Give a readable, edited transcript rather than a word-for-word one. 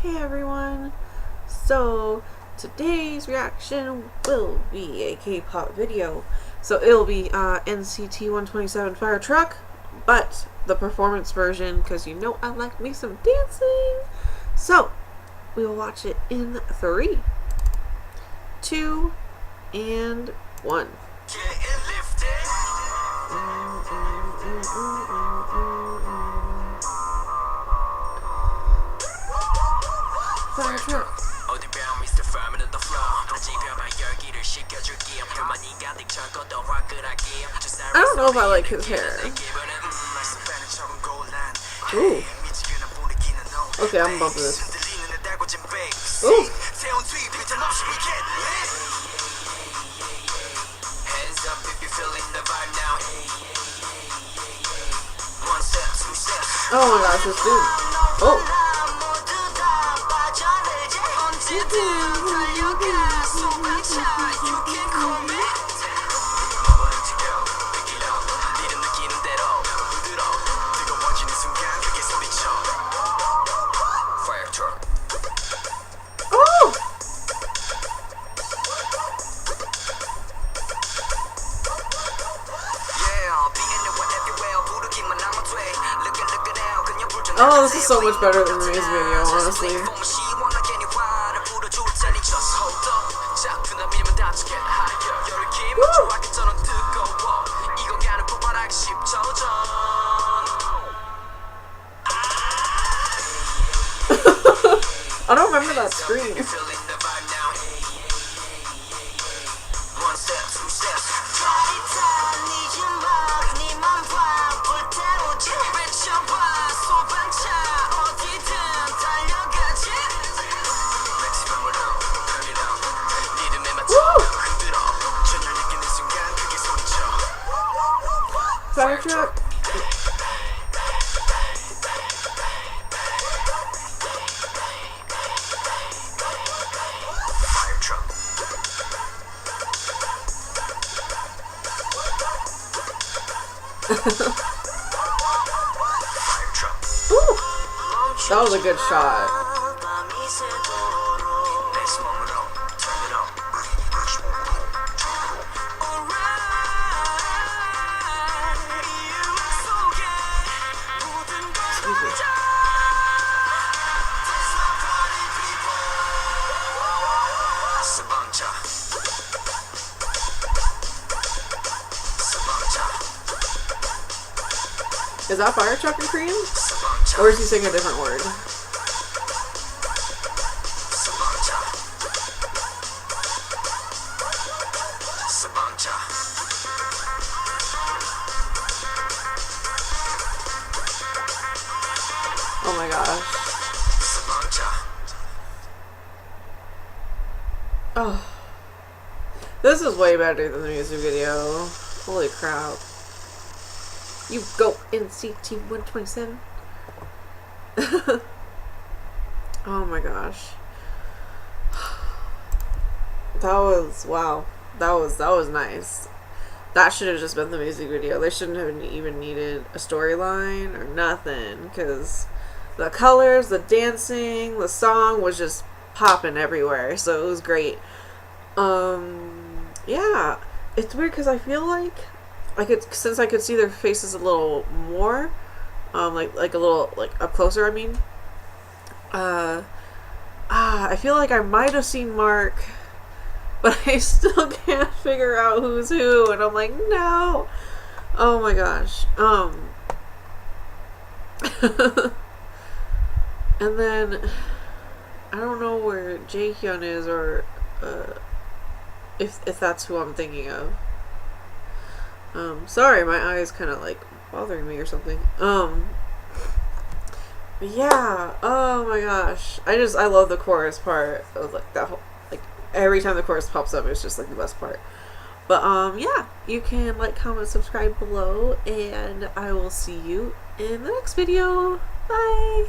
Hey everyone! So today's reaction will be a K-pop video. So it'll be NCT 127 Fire Truck, but the performance version, because you know I like me some dancing. So we will watch it in 3, 2, and 1. Fire truck. I don't know if I like his hair. Ooh. Okay, I'm bumping this. Ooh. Oh my gosh, this dude. Oh. Oh, this is so much better than Ray's video, honestly. I don't remember that screen. Fire truck. Ooh, that was a good shot. Is that fire truck and cream? Or is he saying a different word? Oh my gosh. Oh. This is way better than the music video. Holy crap. You go NCT 127. Oh my gosh. That was, wow. That was nice. That should have just been the music video. They shouldn't have even needed a storyline or nothing, because the colors, the dancing, the song was just popping everywhere. So it was great. Yeah. It's weird because I feel like since I could see their faces a little more, like a little, like, up closer, I mean, I feel like I might have seen Mark, but I still can't figure out who's who, and I'm like, no. Oh my gosh. And then I don't know where Jaehyun is, or if that's who I'm thinking of. Sorry, my eye's kind of like bothering me or something. But yeah, oh my gosh, I love the chorus part. I was like, that whole, like, every time the chorus pops up, it's just like the best part. But yeah, you can like, comment, subscribe below, and I will see you in the next video. Bye.